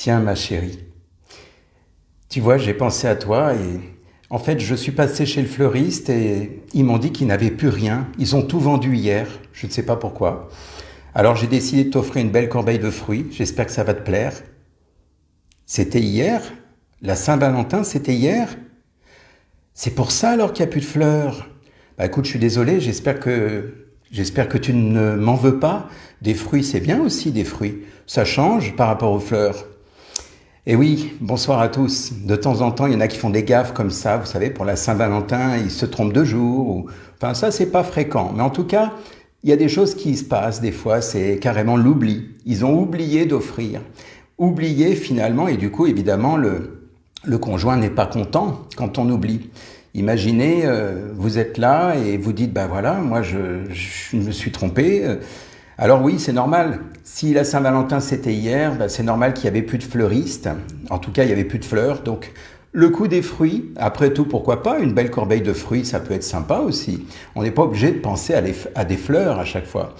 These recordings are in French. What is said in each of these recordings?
Tiens, ma chérie, tu vois, j'ai pensé à toi et en fait, je suis passé chez le fleuriste et ils m'ont dit qu'ils n'avaient plus rien. Ils ont tout vendu hier, je ne sais pas pourquoi. Alors j'ai décidé de t'offrir une belle corbeille de fruits, j'espère que ça va te plaire. C'était hier? La Saint-Valentin, c'était hier? C'est pour ça alors qu'il n'y a plus de fleurs? Bah écoute, je suis désolé, j'espère que tu ne m'en veux pas. Des fruits, c'est bien aussi des fruits. Ça change par rapport aux fleurs. Et oui, bonsoir à tous. De temps en temps, il y en a qui font des gaffes comme ça, vous savez, pour la Saint-Valentin, ils se trompent de jour. Enfin, ça, c'est pas fréquent. Mais en tout cas, il y a des choses qui se passent des fois, c'est carrément l'oubli. Ils ont oublié d'offrir. Oublié finalement, et du coup, évidemment, le conjoint n'est pas content quand on oublie. Imaginez, vous êtes là et vous dites, ben voilà, moi je me suis trompé. Alors oui, c'est normal. Si la Saint-Valentin c'était hier, ben c'est normal qu'il n'y avait plus de fleuristes. En tout cas, il n'y avait plus de fleurs. Donc le coût des fruits, après tout, pourquoi pas? Une belle corbeille de fruits, ça peut être sympa aussi. On n'est pas obligé de penser à des fleurs à chaque fois.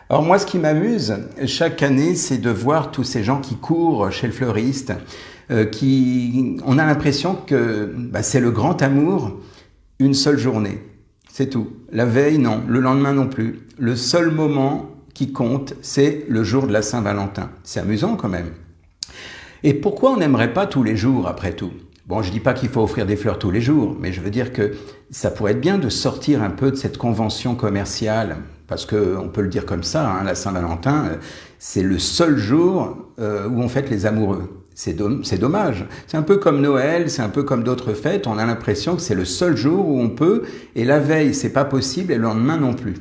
Alors moi, ce qui m'amuse chaque année, c'est de voir tous ces gens qui courent chez le fleuriste, on a l'impression que c'est le grand amour, une seule journée, c'est tout. La veille, non, le lendemain non plus. Le seul moment qui compte, c'est le jour de la Saint-Valentin. C'est amusant quand même. Et pourquoi on n'aimerait pas tous les jours après tout? Bon, je dis pas qu'il faut offrir des fleurs tous les jours, mais je veux dire que ça pourrait être bien de sortir un peu de cette convention commerciale, parce que on peut le dire comme ça, hein, la Saint-Valentin, c'est le seul jour où on fête les amoureux. C'est dommage. C'est un peu comme Noël, c'est un peu comme d'autres fêtes. On a l'impression que c'est le seul jour où on peut, et la veille, c'est pas possible, et le lendemain non plus.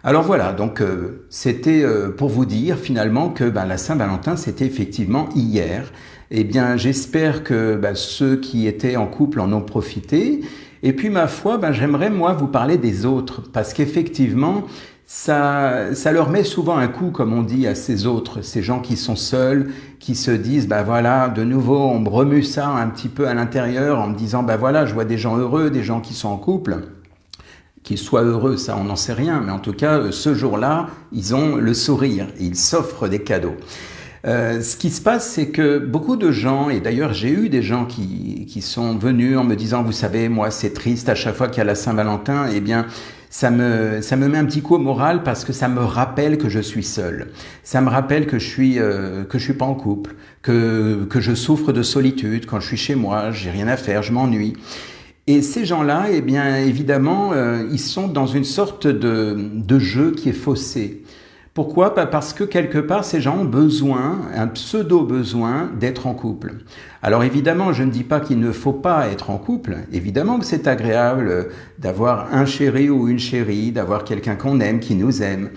Alors voilà, donc c'était pour vous dire finalement que la Saint-Valentin, c'était effectivement hier. Eh bien, j'espère que ceux qui étaient en couple en ont profité. Et puis, ma foi, j'aimerais, moi, vous parler des autres. Parce qu'effectivement, ça leur met souvent un coup, comme on dit, à ces autres, ces gens qui sont seuls, qui se disent, voilà, de nouveau, on me remue ça un petit peu à l'intérieur en me disant, voilà, je vois des gens heureux, des gens qui sont en couple. Qu'ils soient heureux, ça, on n'en sait rien. Mais en tout cas, ce jour-là, ils ont le sourire. Ils s'offrent des cadeaux. Ce qui se passe, c'est que beaucoup de gens, et d'ailleurs j'ai eu des gens qui sont venus en me disant, vous savez, moi c'est triste à chaque fois qu'il y a la Saint-Valentin, eh bien ça me met un petit coup au moral parce que ça me rappelle que je suis seul. Ça me rappelle que je suis pas en couple, que je souffre de solitude quand je suis chez moi, j'ai rien à faire, je m'ennuie. Et ces gens-là, eh bien évidemment, ils sont dans une sorte de jeu qui est faussé. Pourquoi? Parce que quelque part, ces gens ont besoin, un pseudo-besoin d'être en couple. Alors évidemment, je ne dis pas qu'il ne faut pas être en couple. Évidemment que c'est agréable d'avoir un chéri ou une chérie, d'avoir quelqu'un qu'on aime, qui nous aime.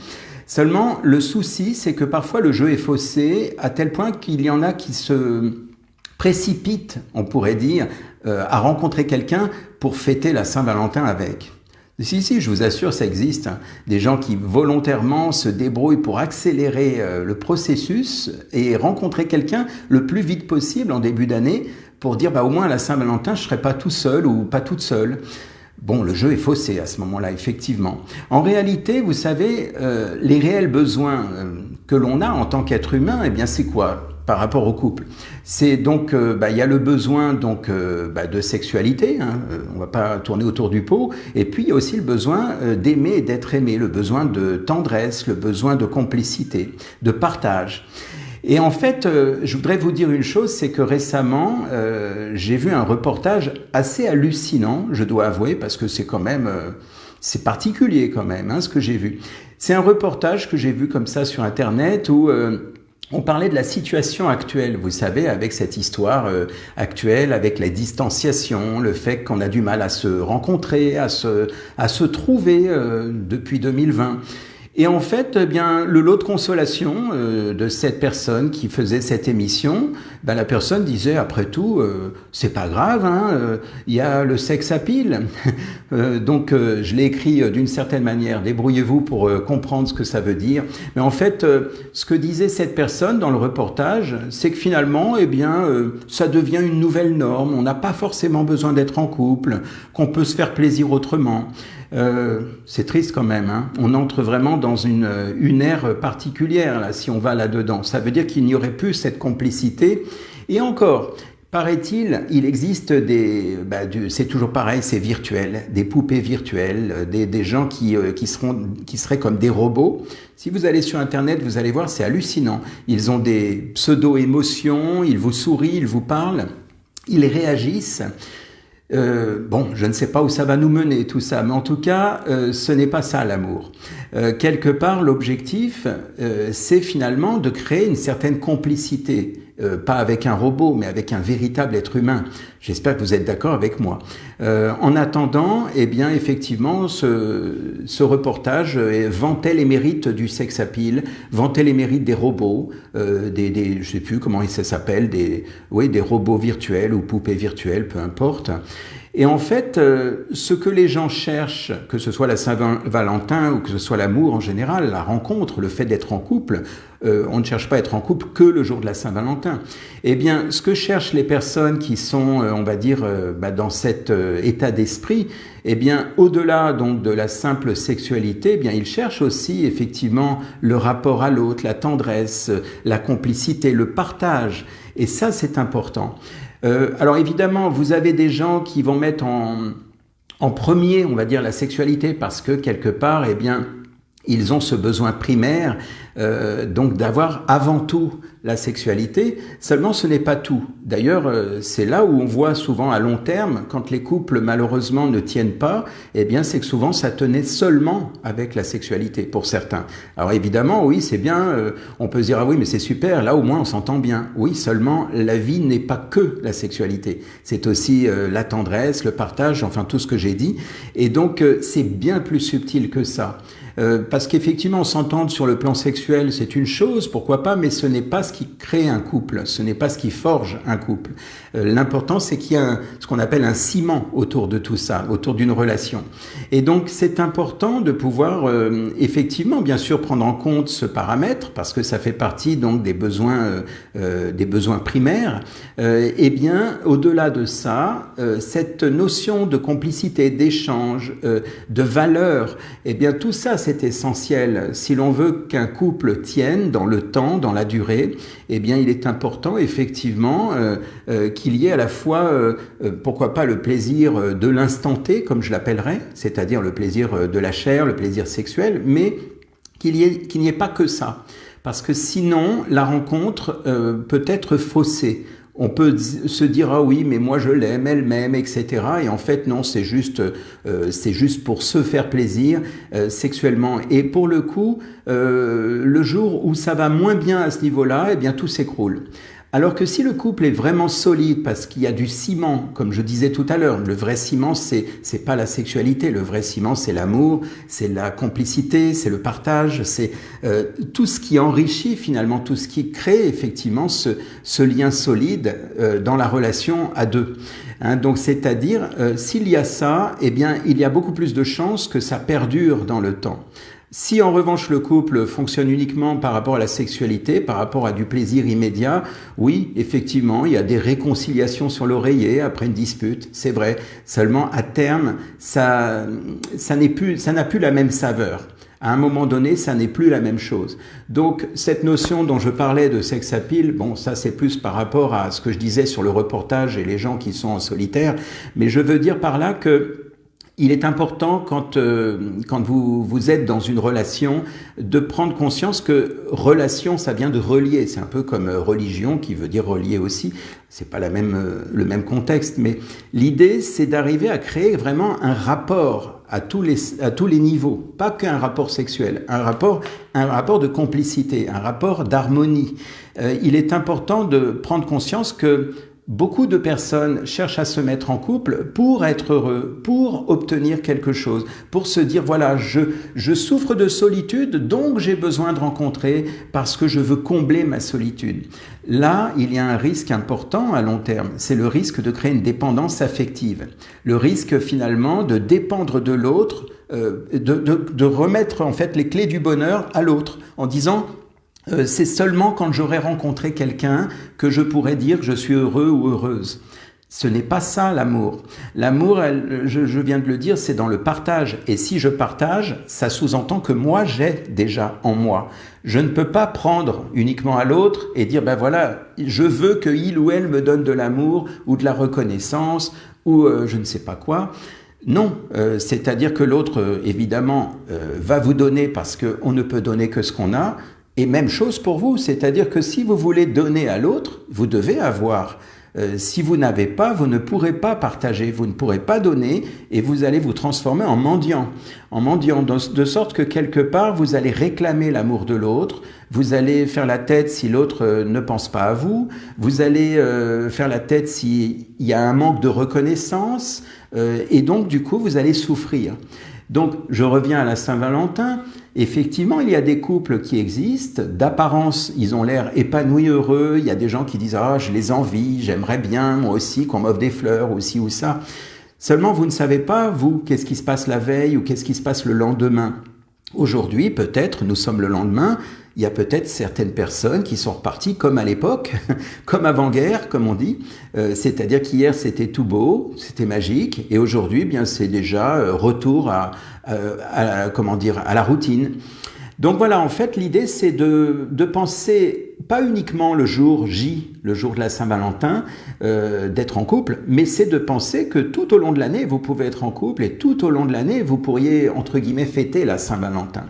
Seulement, le souci, c'est que parfois le jeu est faussé à tel point qu'il y en a qui se précipitent, on pourrait dire, à rencontrer quelqu'un pour fêter la Saint-Valentin avec. Si, je vous assure, ça existe. Des gens qui volontairement se débrouillent pour accélérer le processus et rencontrer quelqu'un le plus vite possible en début d'année pour dire au moins à la Saint-Valentin, je ne serai pas tout seul ou pas toute seule. Bon, le jeu est faussé à ce moment-là, effectivement. En réalité, vous savez, les réels besoins que l'on a en tant qu'être humain, eh bien, c'est quoi par rapport au couple? C'est donc, il y a le besoin donc de sexualité, hein, on va pas tourner autour du pot, et puis il y a aussi le besoin d'aimer et d'être aimé, le besoin de tendresse, le besoin de complicité, de partage. Et en fait, je voudrais vous dire une chose, c'est que récemment, j'ai vu un reportage assez hallucinant, je dois avouer, parce que c'est quand même, c'est particulier quand même, hein, ce que j'ai vu. C'est un reportage que j'ai vu comme ça sur Internet où on parlait de la situation actuelle, vous savez, avec cette histoire actuelle, avec la distanciation, le fait qu'on a du mal à se rencontrer, à se trouver depuis 2020. Et en fait, eh bien, le lot de consolation de cette personne qui faisait cette émission, la personne disait, après tout, c'est pas grave, hein, y a le sex appeal. Donc, je l'ai écrit d'une certaine manière, débrouillez-vous pour comprendre ce que ça veut dire. Mais en fait, ce que disait cette personne dans le reportage, c'est que finalement, eh bien, ça devient une nouvelle norme. On n'a pas forcément besoin d'être en couple, qu'on peut se faire plaisir autrement. C'est triste quand même, hein. On entre vraiment dans une ère particulière là, si on va là-dedans. Ça veut dire qu'il n'y aurait plus cette complicité. Et encore, paraît-il, il existe c'est toujours pareil, c'est virtuel, des poupées virtuelles, des gens qui seraient comme des robots. Si vous allez sur Internet, vous allez voir, c'est hallucinant. Ils ont des pseudo-émotions, ils vous sourient, ils vous parlent, ils réagissent. Je ne sais pas où ça va nous mener tout ça, mais en tout cas, ce n'est pas ça l'amour. Quelque part, l'objectif, c'est finalement de créer une certaine complicité. Pas avec un robot, mais avec un véritable être humain. J'espère que vous êtes d'accord avec moi. En attendant, eh bien, effectivement, ce reportage vantait les mérites du sex appeal, vantait les mérites des robots, je sais plus comment ça s'appelle, des robots virtuels ou poupées virtuelles, peu importe. Et en fait, ce que les gens cherchent, que ce soit la Saint-Valentin ou que ce soit l'amour en général, la rencontre, le fait d'être en couple, on ne cherche pas à être en couple que le jour de la Saint-Valentin. Eh bien, ce que cherchent les personnes qui sont, on va dire, dans cet état d'esprit, eh bien, au-delà donc de la simple sexualité, eh bien, ils cherchent aussi effectivement le rapport à l'autre, la tendresse, la complicité, le partage. Et ça, c'est important. Alors évidemment, vous avez des gens qui vont mettre en premier, on va dire, la sexualité parce que quelque part, eh bien, ils ont ce besoin primaire, donc d'avoir avant tout la sexualité. Seulement, ce n'est pas tout. D'ailleurs, c'est là où on voit souvent à long terme, quand les couples malheureusement ne tiennent pas, eh bien, c'est que souvent ça tenait seulement avec la sexualité pour certains. Alors évidemment, oui, c'est bien. On peut se dire ah oui, mais c'est super. Là, au moins, on s'entend bien. Oui, seulement la vie n'est pas que la sexualité. C'est aussi la tendresse, le partage, enfin tout ce que j'ai dit. Et donc, c'est bien plus subtil que ça. Parce qu'effectivement, s'entendre sur le plan sexuel, c'est une chose, pourquoi pas, mais ce n'est pas ce qui crée un couple, ce n'est pas ce qui forge un couple. L'important, c'est qu'il y a ce qu'on appelle un ciment autour de tout ça, autour d'une relation. Et donc, c'est important de pouvoir, effectivement, bien sûr, prendre en compte ce paramètre, parce que ça fait partie donc des besoins primaires. Eh bien, au-delà de ça, cette notion de complicité, d'échange, de valeur, eh bien, tout ça, c'est essentiel. Si l'on veut qu'un couple tienne dans le temps, dans la durée, eh bien, il est important, effectivement, qu'il y ait à la fois, pourquoi pas, le plaisir de l'instant T, comme je l'appellerais, c'est-à-dire le plaisir de la chair, le plaisir sexuel, mais qu'il n'y ait pas que ça. Parce que sinon, la rencontre peut être faussée. On peut se dire ah oui mais moi je l'aime, elle m'aime, etc. Et en fait non, c'est juste pour se faire plaisir sexuellement. Et pour le coup, le jour où ça va moins bien à ce niveau-là, eh bien tout s'écroule. Alors que si le couple est vraiment solide, parce qu'il y a du ciment, comme je disais tout à l'heure, le vrai ciment, c'est pas la sexualité, le vrai ciment, c'est l'amour, c'est la complicité, c'est le partage, c'est tout ce qui enrichit finalement, tout ce qui crée effectivement ce lien solide dans la relation à deux. Hein, donc c'est-à-dire, s'il y a ça, eh bien, il y a beaucoup plus de chances que ça perdure dans le temps. Si en revanche le couple fonctionne uniquement par rapport à la sexualité, par rapport à du plaisir immédiat, oui, effectivement, il y a des réconciliations sur l'oreiller après une dispute, c'est vrai. Seulement à terme, ça n'a plus la même saveur. À un moment donné, ça n'est plus la même chose. Donc, cette notion dont je parlais de sex appeal, bon, ça c'est plus par rapport à ce que je disais sur le reportage et les gens qui sont en solitaire, mais je veux dire par là que il est important quand vous êtes dans une relation de prendre conscience que relation ça vient de relier, c'est un peu comme religion qui veut dire relier aussi, c'est pas le même contexte, mais l'idée c'est d'arriver à créer vraiment un rapport à tous les niveaux, pas qu'un rapport sexuel, un rapport de complicité, un rapport d'harmonie. Il est important de prendre conscience que beaucoup de personnes cherchent à se mettre en couple pour être heureux, pour obtenir quelque chose, pour se dire voilà, je souffre de solitude, donc j'ai besoin de rencontrer parce que je veux combler ma solitude. Là, il y a un risque important à long terme, c'est le risque de créer une dépendance affective, le risque finalement de dépendre de l'autre, de remettre en fait les clés du bonheur à l'autre en disant c'est seulement quand j'aurai rencontré quelqu'un que je pourrai dire que je suis heureux ou heureuse. Ce n'est pas ça l'amour. L'amour, je viens de le dire, c'est dans le partage. Et si je partage, ça sous-entend que moi, j'ai déjà en moi. Je ne peux pas prendre uniquement à l'autre et dire, ben voilà, je veux qu'il ou elle me donne de l'amour ou de la reconnaissance ou je ne sais pas quoi. Non, c'est-à-dire que l'autre, évidemment, va vous donner parce qu'on ne peut donner que ce qu'on a. Et même chose pour vous, c'est-à-dire que si vous voulez donner à l'autre, vous devez avoir. Si vous n'avez pas, vous ne pourrez pas partager, vous ne pourrez pas donner et vous allez vous transformer en mendiant. En mendiant, de sorte que quelque part, vous allez réclamer l'amour de l'autre, vous allez faire la tête si l'autre ne pense pas à vous, vous allez faire la tête s'il y a un manque de reconnaissance et donc du coup, vous allez souffrir. Donc, je reviens à la Saint-Valentin. Effectivement, il y a des couples qui existent. D'apparence, ils ont l'air épanouis, heureux. Il y a des gens qui disent « Ah, je les envie, j'aimerais bien, moi aussi, qu'on m'offre des fleurs, ou ci ou ça. » Seulement, vous ne savez pas, vous, qu'est-ce qui se passe la veille ou qu'est-ce qui se passe le lendemain. Aujourd'hui, peut-être, nous sommes le lendemain, il y a peut-être certaines personnes qui sont reparties comme à l'époque, comme avant-guerre, comme on dit. C'est-à-dire qu'hier, c'était tout beau, c'était magique, et aujourd'hui, eh bien, c'est déjà retour à la routine. Donc voilà, en fait, l'idée, c'est de penser pas uniquement le jour J, le jour de la Saint-Valentin, d'être en couple, mais c'est de penser que tout au long de l'année, vous pouvez être en couple et tout au long de l'année, vous pourriez, entre guillemets, fêter la Saint-Valentin.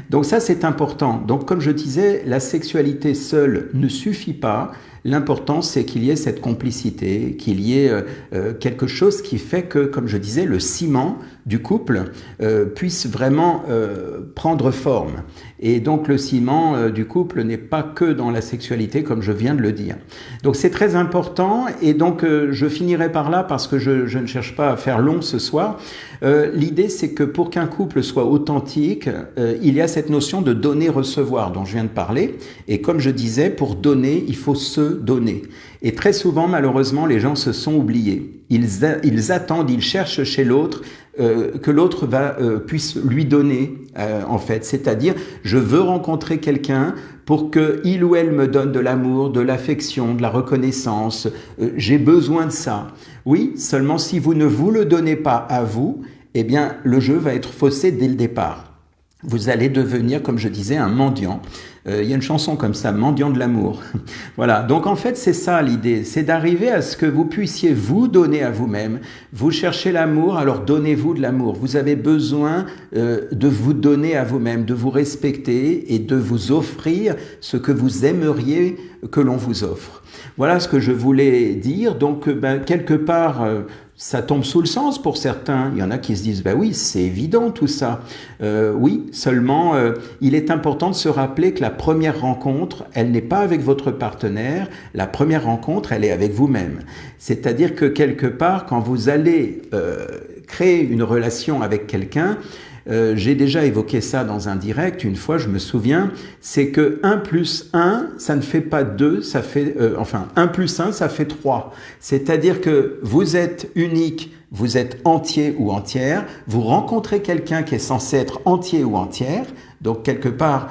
Donc ça, c'est important. Donc comme je disais, la sexualité seule ne suffit pas. L'important, c'est qu'il y ait cette complicité, qu'il y ait quelque chose qui fait que, comme je disais, le ciment du couple puisse vraiment prendre forme. Et donc le ciment du couple n'est pas que dans la sexualité, comme je viens de le dire. Donc c'est très important, et donc je finirai par là parce que je ne cherche pas à faire long ce soir. L'idée, c'est que pour qu'un couple soit authentique, il y a cette notion de donner-recevoir dont je viens de parler. Et comme je disais, pour donner, il faut se donner. Et très souvent, malheureusement, les gens se sont oubliés. Ils attendent, ils cherchent chez l'autre que l'autre puisse lui donner, en fait. C'est-à-dire, je veux rencontrer quelqu'un pour qu'il ou elle me donne de l'amour, de l'affection, de la reconnaissance. J'ai besoin de ça. Oui, seulement si vous ne vous le donnez pas à vous, eh bien, le jeu va être faussé dès le départ. Vous allez devenir, comme je disais, un mendiant. Il y a une chanson comme ça, mendiant de l'amour. Voilà, donc en fait c'est ça l'idée, c'est d'arriver à ce que vous puissiez vous donner à vous-même. Vous cherchez l'amour, alors donnez-vous de l'amour. Vous avez besoin de vous donner à vous-même, de vous respecter et de vous offrir ce que vous aimeriez que l'on vous offre. Voilà ce que je voulais dire. Donc quelque part... ça tombe sous le sens pour certains. Il y en a qui se disent, bah oui, c'est évident tout ça. Oui, seulement il est important de se rappeler que la première rencontre, elle n'est pas avec votre partenaire. La première rencontre, elle est avec vous-même. C'est-à-dire que quelque part, quand vous allez créer une relation avec quelqu'un, j'ai déjà évoqué ça dans un direct, une fois, je me souviens, c'est que 1 plus 1, ça ne fait pas 2, ça fait, 1 plus 1, ça fait 3. C'est-à-dire que vous êtes unique, vous êtes entier ou entière, vous rencontrez quelqu'un qui est censé être entier ou entière, donc quelque part,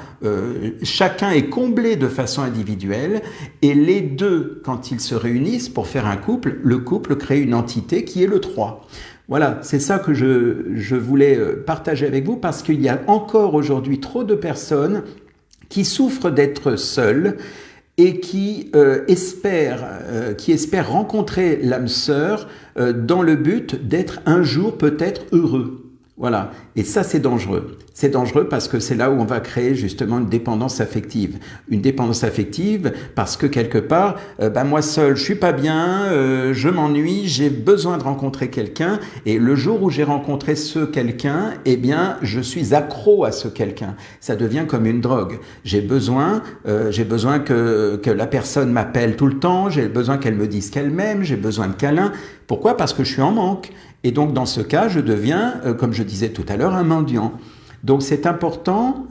chacun est comblé de façon individuelle, et les deux, quand ils se réunissent pour faire un couple, le couple crée une entité qui est le 3. Voilà, c'est ça que je voulais partager avec vous parce qu'il y a encore aujourd'hui trop de personnes qui souffrent d'être seules et qui espèrent rencontrer l'âme sœur dans le but d'être un jour peut-être heureux. Voilà, et ça c'est dangereux. C'est dangereux parce que c'est là où on va créer justement une dépendance affective. Une dépendance affective parce que quelque part, moi seul, je suis pas bien, je m'ennuie, j'ai besoin de rencontrer quelqu'un. Et le jour où j'ai rencontré ce quelqu'un, eh bien, je suis accro à ce quelqu'un. Ça devient comme une drogue. J'ai besoin que la personne m'appelle tout le temps, j'ai besoin qu'elle me dise qu'elle m'aime, j'ai besoin de câlins. Pourquoi ? Parce que je suis en manque. Et donc, dans ce cas, je deviens, comme je disais tout à l'heure, un mendiant. Donc, c'est important,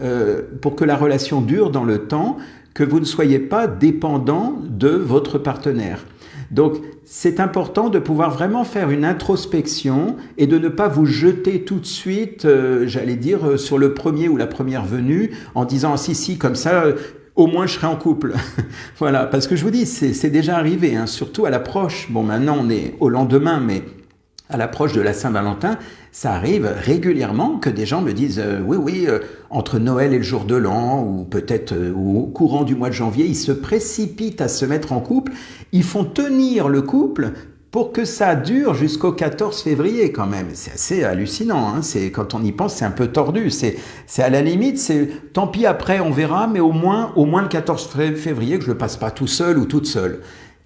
pour que la relation dure dans le temps, que vous ne soyez pas dépendant de votre partenaire. Donc, c'est important de pouvoir vraiment faire une introspection et de ne pas vous jeter tout de suite, sur le premier ou la première venue, en disant « si, comme ça, au moins je serai en couple. Voilà, parce que je vous dis, c'est déjà arrivé, hein, surtout à l'approche. Bon, maintenant on est au lendemain, mais à l'approche de la Saint-Valentin, ça arrive régulièrement que des gens me disent oui, entre Noël et le jour de l'an, ou peut-être au courant du mois de janvier, ils se précipitent à se mettre en couple, ils font tenir le couple pour que ça dure jusqu'au 14 février quand même. C'est assez hallucinant, hein. Quand on y pense, c'est un peu tordu. C'est à la limite, c'est tant pis après, on verra, mais au moins le 14 février, que je le passe pas tout seul ou toute seule.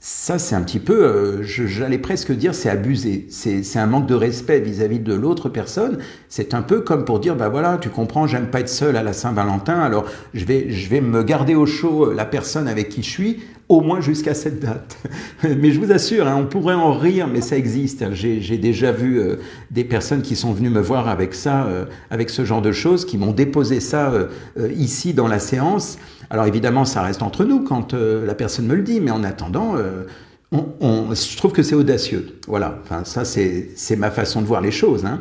Ça, c'est un petit peu, j'allais presque dire, c'est abusé. C'est un manque de respect vis-à-vis de l'autre personne. C'est un peu comme pour dire, bah voilà, tu comprends, j'aime pas être seul à la Saint-Valentin, alors je vais me garder au chaud la personne avec qui je suis, au moins jusqu'à cette date. Mais je vous assure, hein, on pourrait en rire, mais ça existe. J'ai déjà vu des personnes qui sont venues me voir avec ça, avec ce genre de choses, qui m'ont déposé ça ici dans la séance. Alors évidemment, ça reste entre nous quand la personne me le dit, mais en attendant, je trouve que c'est audacieux. Voilà, enfin, ça c'est ma façon de voir les choses, hein.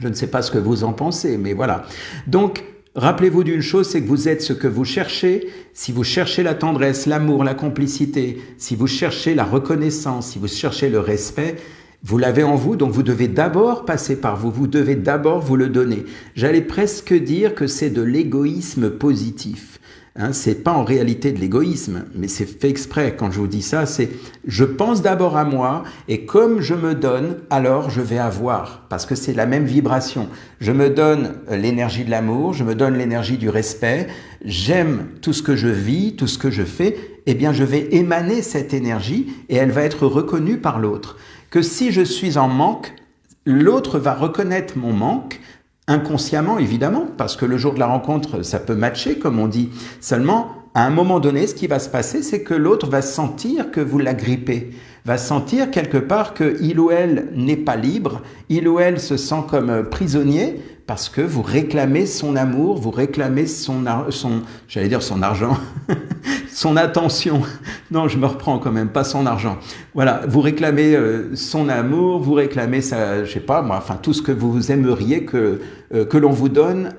Je ne sais pas ce que vous en pensez, mais voilà. Donc, rappelez-vous d'une chose, c'est que vous êtes ce que vous cherchez. Si vous cherchez la tendresse, l'amour, la complicité, si vous cherchez la reconnaissance, si vous cherchez le respect, vous l'avez en vous, donc vous devez d'abord passer par vous, vous devez d'abord vous le donner. J'allais presque dire que c'est de l'égoïsme positif. Hein, c'est pas en réalité de l'égoïsme, mais c'est fait exprès. Quand je vous dis ça, c'est je pense d'abord à moi et comme je me donne, alors je vais avoir, parce que c'est la même vibration. Je me donne l'énergie de l'amour, je me donne l'énergie du respect, j'aime tout ce que je vis, tout ce que je fais, eh bien je vais émaner cette énergie et elle va être reconnue par l'autre. Que si je suis en manque, l'autre va reconnaître mon manque, inconsciemment, évidemment, parce que le jour de la rencontre, ça peut matcher, comme on dit. Seulement, à un moment donné, ce qui va se passer, c'est que l'autre va sentir que vous l'agrippez, va sentir quelque part que il ou elle n'est pas libre, il ou elle se sent comme prisonnier, parce que vous réclamez son amour, vous réclamez j'allais dire son argent, son attention. Non, je me reprends quand même, pas son argent. Voilà, vous réclamez son amour, vous réclamez je sais pas moi, enfin tout ce que vous aimeriez que l'on vous donne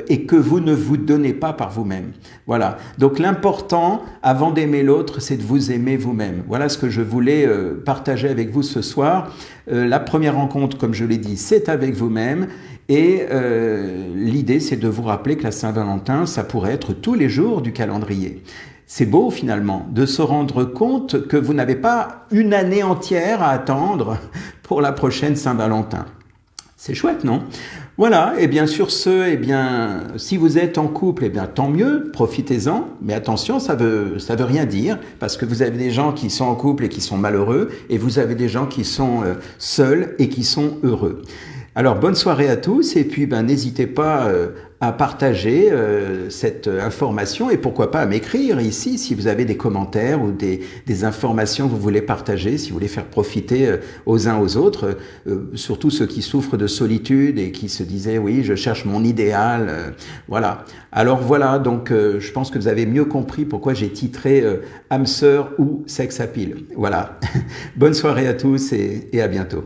et que vous ne vous donnez pas par vous-même. Voilà. Donc l'important, avant d'aimer l'autre, c'est de vous aimer vous-même. Voilà ce que je voulais partager avec vous ce soir. La première rencontre, comme je l'ai dit, c'est avec vous-même. Et l'idée, c'est de vous rappeler que la Saint-Valentin, ça pourrait être tous les jours du calendrier. C'est beau finalement de se rendre compte que vous n'avez pas une année entière à attendre pour la prochaine Saint-Valentin. C'est chouette, non? Voilà, et bien sur ce, eh bien, si vous êtes en couple, eh bien tant mieux, profitez-en, mais attention, ça veut rien dire, parce que vous avez des gens qui sont en couple et qui sont malheureux, et vous avez des gens qui sont seuls et qui sont heureux. Alors, bonne soirée à tous, et puis n'hésitez pas à partager cette information, et pourquoi pas à m'écrire ici si vous avez des commentaires ou des informations que vous voulez partager, si vous voulez faire profiter aux uns aux autres, surtout ceux qui souffrent de solitude et qui se disaient « oui, je cherche mon idéal voilà. Alors voilà, donc je pense que vous avez mieux compris pourquoi j'ai titré « âme sœur » ou « sex appeal ». Voilà. Bonne soirée à tous et à bientôt.